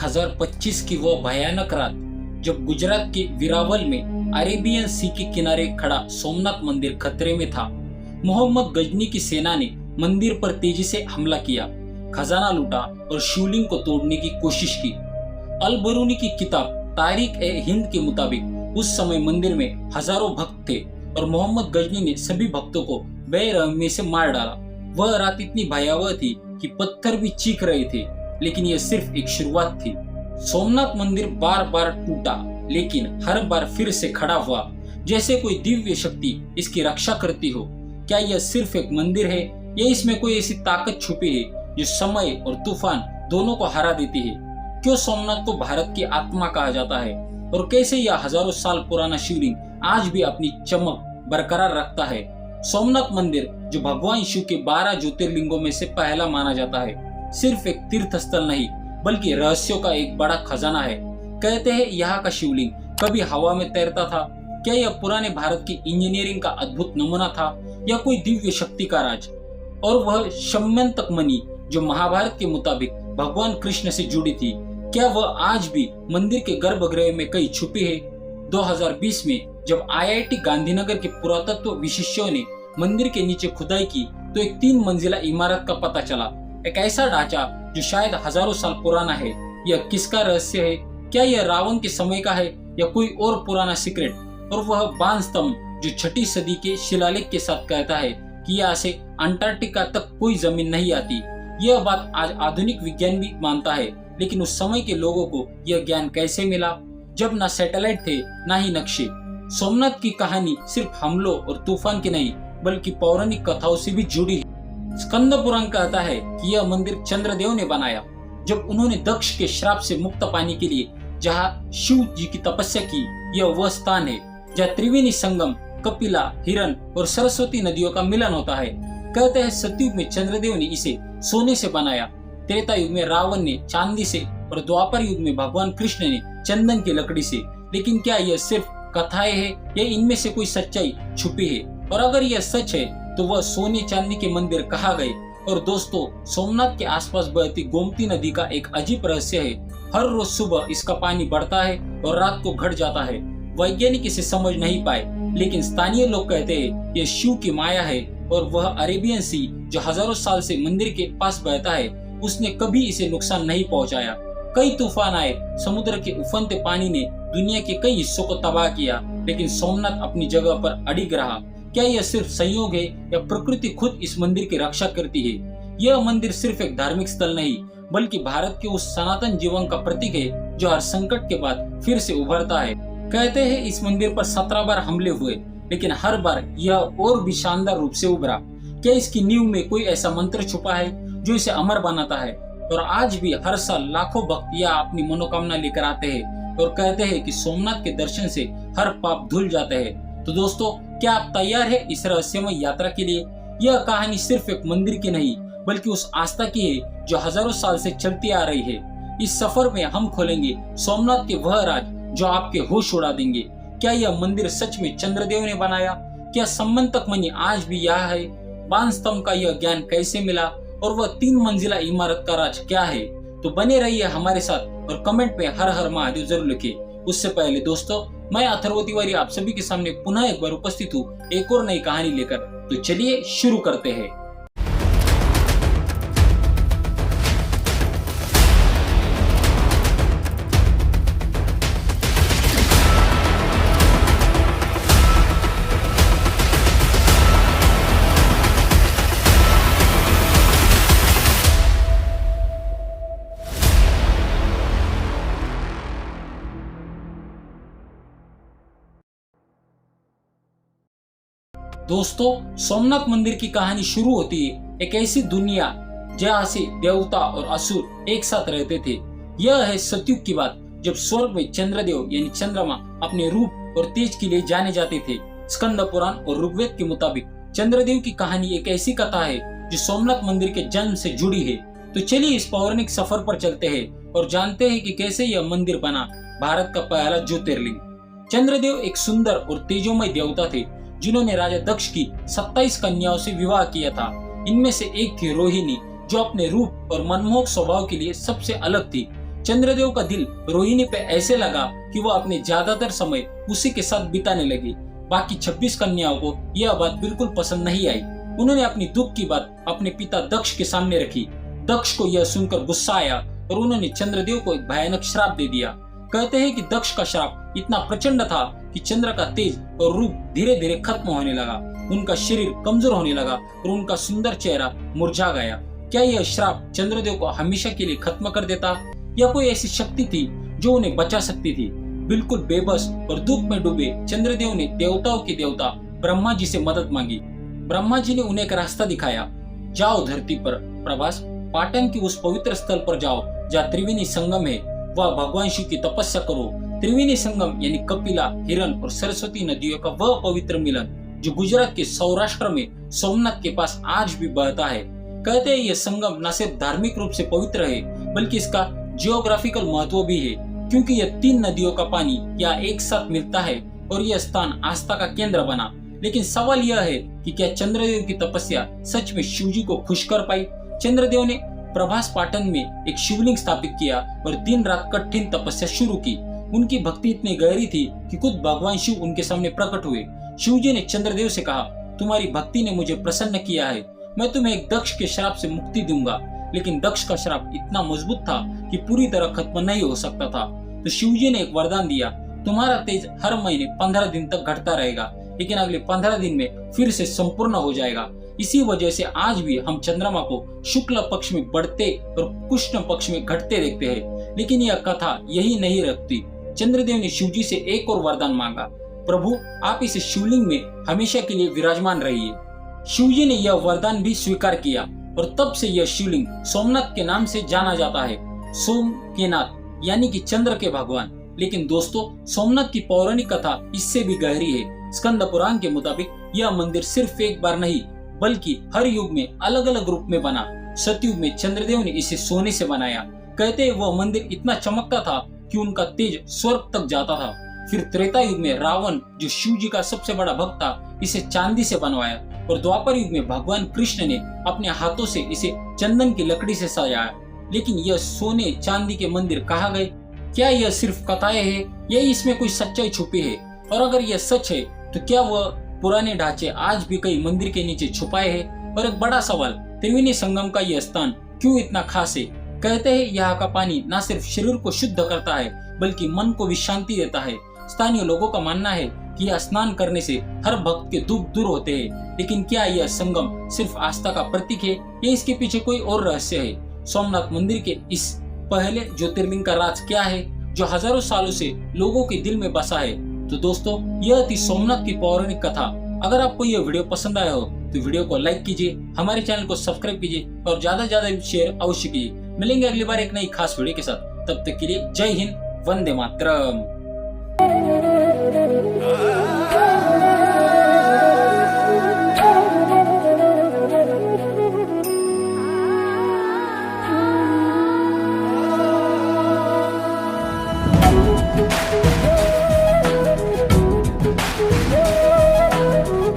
2025 की वो भयानक रात जब गुजरात के वेरावल में अरेबियन सी के किनारे खड़ा सोमनाथ मंदिर खतरे में था। मोहम्मद गजनी की सेना ने मंदिर पर तेजी से हमला किया, खजाना लूटा और शिवलिंग को तोड़ने की कोशिश की। अल बरूनी की किताब तारीख ए हिंद के मुताबिक उस समय मंदिर में हजारों भक्त थे और मोहम्मद गजनी ने सभी भक्तों को बेरहमी से मार डाला। वह रात इतनी भयावह थी कि पत्थर भी चीख रहे थे, लेकिन यह सिर्फ एक शुरुआत थी। सोमनाथ मंदिर बार बार टूटा, लेकिन हर बार फिर से खड़ा हुआ, जैसे कोई दिव्य शक्ति इसकी रक्षा करती हो। क्या यह सिर्फ एक मंदिर है या इसमें कोई ऐसी ताकत छुपी है जो समय और तूफान दोनों को हरा देती है? क्यों सोमनाथ को भारत की आत्मा कहा जाता है और कैसे यह हजारों साल पुराना शिवलिंग आज भी अपनी चमक बरकरार रखता है? सोमनाथ मंदिर, जो भगवान शिव के 12 ज्योतिर्लिंगों में से पहला माना जाता है, सिर्फ एक तीर्थ स्थल नहीं बल्कि रहस्यों का एक बड़ा खजाना है। कहते हैं यहाँ का शिवलिंग कभी हवा में तैरता था। क्या यह पुराने भारत की इंजीनियरिंग का अद्भुत नमूना था या कोई दिव्य शक्ति का राज? और वह शम्यंतक मणि जो महाभारत के मुताबिक भगवान कृष्ण से जुड़ी थी, क्या वह आज भी मंदिर के गर्भगृह में कहीं छुपी है? 2020 में जब IIT गांधीनगर के पुरातत्व विशेषज्ञों ने मंदिर के नीचे खुदाई की तो एक 3 मंजिला इमारत का पता चला। एक ऐसा ढांचा जो शायद हजारों साल पुराना है। यह किसका रहस्य है? क्या यह रावण के समय का है या कोई और पुराना सीक्रेट? और वह बांध स्तंभ जो 6ठी सदी के शिलालेख के साथ कहता है कि यहाँ से अंटार्कटिका तक कोई जमीन नहीं आती। यह बात आज आधुनिक विज्ञान भी मानता है, लेकिन उस समय के लोगों को यह ज्ञान कैसे मिला जब न सैटेलाइट थे न ही नक्शे? सोमनाथ की कहानी सिर्फ हमलों और तूफान की नहीं बल्कि पौराणिक कथाओं से भी जुड़ी है। स्कंद पुराण कहता है कि यह मंदिर चंद्रदेव ने बनाया जब उन्होंने दक्ष के श्राप से मुक्त पाने के लिए जहाँ शिव जी की तपस्या की। यह वह स्थान है जहाँ त्रिवेणी संगम, कपिला, हिरण और सरस्वती नदियों का मिलन होता है। कहते हैं सतयुग में चंद्रदेव ने इसे सोने से बनाया, त्रेता युग में रावण ने चांदी से और द्वापर युग में भगवान कृष्ण ने चंदन की लकड़ी से। लेकिन क्या यह सिर्फ कथाएं हैं या इनमें से कोई सच्चाई छुपी है? और अगर यह सच है तो वह सोने चांदी के मंदिर कहाँ गए? और दोस्तों, सोमनाथ के आसपास बहती गोमती नदी का एक अजीब रहस्य है। हर रोज सुबह इसका पानी बढ़ता है और रात को घट जाता है। वैज्ञानिक इसे समझ नहीं पाए, लेकिन स्थानीय लोग कहते हैं यह शिव की माया है और वह अरेबियन सी जो हजारों साल से मंदिर के पास बहता है, उसने कभी इसे नुकसान नहीं पहुंचाया। कई तूफान आए, समुद्र के उफनते पानी ने दुनिया के कई हिस्सों को तबाह किया, लेकिन सोमनाथ अपनी जगह पर अडिग रहा। क्या यह सिर्फ संयोग है या प्रकृति खुद इस मंदिर की रक्षा करती है? यह मंदिर सिर्फ एक धार्मिक स्थल नहीं बल्कि भारत के उस सनातन जीवन का प्रतीक है जो हर संकट के बाद फिर से उभरता है। कहते हैं इस मंदिर पर 17 बार हमले हुए, लेकिन हर बार यह और भी शानदार रूप से उभरा। क्या इसकी नींव में कोई ऐसा मंत्र छुपा है जो इसे अमर बनाता है? और आज भी हर साल लाखों भक्त यहाँ अपनी मनोकामना लेकर आते हैं और कहते हैं कि सोमनाथ के दर्शन से हर पाप धुल जाते हैं। तो दोस्तों, क्या आप तैयार हैं इस रहस्यमय यात्रा के लिए? यह कहानी सिर्फ एक मंदिर की नहीं बल्कि उस आस्था की है जो हजारों साल से चलती आ रही है। इस सफर में हम खोलेंगे सोमनाथ के वह राज जो आपके होश उड़ा देंगे। क्या यह मंदिर सच में चंद्रदेव ने बनाया? क्या सम्मंतक मणि आज भी यहाँ है? बांध स्तंभ का यह ज्ञान कैसे मिला? और वह 3 मंजिला इमारत का राज क्या है? तो बने रहिए हमारे साथ और कमेंट में हर हर महादेव जरूर लिखिए। उससे पहले दोस्तों, मैं अथर्व तिवारी आप सभी के सामने पुनः एक बार उपस्थित हूँ एक और नई कहानी लेकर। तो चलिए शुरू करते हैं। दोस्तों, सोमनाथ मंदिर की कहानी शुरू होती है एक ऐसी दुनिया जहाँ से देवता और असुर एक साथ रहते थे। यह है सतयुग की बात, जब स्वर्ग में चंद्रदेव यानी चंद्रमा अपने रूप और तेज के लिए जाने जाते थे। स्कंद पुराण और ऋग्वेद के मुताबिक चंद्रदेव की कहानी एक ऐसी कथा है जो सोमनाथ मंदिर के जन्म से जुड़ी है। तो चलिए इस पौराणिक सफर पर चलते हैं और जानते हैं कि कैसे यह मंदिर बना, भारत का पहला ज्योतिर्लिंग। चंद्रदेव एक सुंदर और तेजोमय देवता थे जिन्होंने राजा दक्ष की 27 कन्याओं से विवाह किया था। इनमें से एक थी रोहिणी, जो अपने रूप और मनमोहक स्वभाव के लिए सबसे अलग थी। चंद्रदेव का दिल रोहिणी पे ऐसे लगा कि वो अपने ज्यादातर समय उसी के साथ बिताने लगी। बाकी 26 कन्याओं को यह बात बिल्कुल पसंद नहीं आई। उन्होंने अपनी दुख की बात अपने पिता दक्ष के सामने रखी। दक्ष को यह सुनकर गुस्सा आया और उन्होंने चंद्रदेव को एक भयानक श्राप दे दिया। कहते हैं कि दक्ष का श्राप इतना प्रचंड था कि चंद्र का तेज और रूप धीरे धीरे खत्म होने लगा। उनका शरीर कमजोर होने लगा और उनका सुंदर चेहरा मुरझा गया। क्या यह श्राप चंद्रदेव को हमेशा के लिए खत्म कर देता, या कोई ऐसी शक्ति थी जो उन्हें बचा सकती थी? बिल्कुल बेबस और दुख में डूबे चंद्रदेव ने देवताओं के देवता ब्रह्मा जी से मदद मांगी। ब्रह्मा जी ने उन्हें एक रास्ता दिखाया। जाओ धरती पर प्रभास, पाटन की उस पवित्र स्थल पर जाओ जहाँ त्रिवेणी संगम है। वह भगवान शिव की तपस्या करो। त्रिवेणी संगम यानी कपिला, हिरण और सरस्वती नदियों का वह पवित्र मिलन जो गुजरात के सौराष्ट्र में सोमनाथ के पास आज भी बहता है। कहते हैं यह संगम न सिर्फ धार्मिक रूप से पवित्र है बल्कि इसका जियोग्राफिकल महत्व भी है, क्योंकि यह 3 नदियों का पानी यहाँ एक साथ मिलता है और यह स्थान आस्था का केंद्र बना। लेकिन सवाल यह है कि क्या चंद्रदेव की तपस्या सच में शिवजी को खुश कर पाई? चंद्रदेव ने प्रभास पाटन में एक शिवलिंग स्थापित किया और दिन रात कठिन तपस्या शुरू की। उनकी भक्ति इतनी गहरी थी कि खुद भगवान शिव उनके सामने प्रकट हुए। शिवजी ने चंद्रदेव से कहा, तुम्हारी भक्ति ने मुझे प्रसन्न किया है, मैं तुम्हें एक दक्ष के श्राप से मुक्ति दूंगा। लेकिन दक्ष का श्राप इतना मजबूत था कि पूरी तरह खत्म नहीं हो सकता था। तो शिवजी ने एक वरदान दिया, तुम्हारा तेज हर महीने 15 दिन तक घटता रहेगा, लेकिन अगले 15 दिन में फिर से संपूर्ण हो जाएगा। इसी वजह से आज भी हम चंद्रमा को शुक्ल पक्ष में बढ़ते और कृष्ण पक्ष में घटते देखते हैं। लेकिन यह कथा यही नहीं रखती। चंद्रदेव ने शिवजी से एक और वरदान मांगा, प्रभु आप इस शिवलिंग में हमेशा के लिए विराजमान रहिए। शिवजी ने यह वरदान भी स्वीकार किया और तब से यह शिवलिंग सोमनाथ के नाम से जाना जाता है। सोम के नाथ यानी कि चंद्र के भगवान। लेकिन दोस्तों, सोमनाथ की पौराणिक कथा इससे भी गहरी है। स्कंद पुराण के मुताबिक यह मंदिर सिर्फ एक बार नहीं बल्कि हर युग में अलग अलग रूप में बना। सतयुग में चंद्रदेव ने इसे सोने से बनाया। कहते हैं वह मंदिर इतना चमकता था कि उनका तेज स्वर्ग तक जाता था। फिर त्रेता युग में रावण, जो शिव जी का सबसे बड़ा भक्त था, इसे चांदी से बनवाया और द्वापर युग में भगवान कृष्ण ने अपने हाथों से इसे चंदन की लकड़ी से सजाया। लेकिन यह सोने चांदी के मंदिर कहाँ गए? क्या यह सिर्फ कथाएं हैं या इसमें कोई सच्चाई छुपी है? और अगर यह सच है तो क्या वह पुराने ढांचे आज भी कई मंदिर के नीचे छुपाए हैं? और एक बड़ा सवाल, त्रिवेणी संगम का यह स्थान क्यों इतना खास है? कहते हैं यहाँ का पानी न सिर्फ शरीर को शुद्ध करता है बल्कि मन को भी शांति देता है। स्थानीय लोगों का मानना है कि यह स्नान करने से हर भक्त के दुख दूर होते हैं। लेकिन क्या यह संगम सिर्फ आस्था का प्रतीक है या इसके पीछे कोई और रहस्य है? सोमनाथ मंदिर के इस पहले ज्योतिर्लिंग का राज क्या है जो हजारों सालों से लोगों के दिल में बसा है? तो दोस्तों, यह थी सोमनाथ की पौराणिक कथा। अगर आपको यह वीडियो पसंद आया हो तो वीडियो को लाइक कीजिए, हमारे चैनल को सब्सक्राइब कीजिए और ज्यादा से ज्यादा शेयर अवश्य कीजिए। मिलेंगे अगली बार एक नई खास वीडियो के साथ। तब तक के लिए जय हिंद, वंदे मातरम।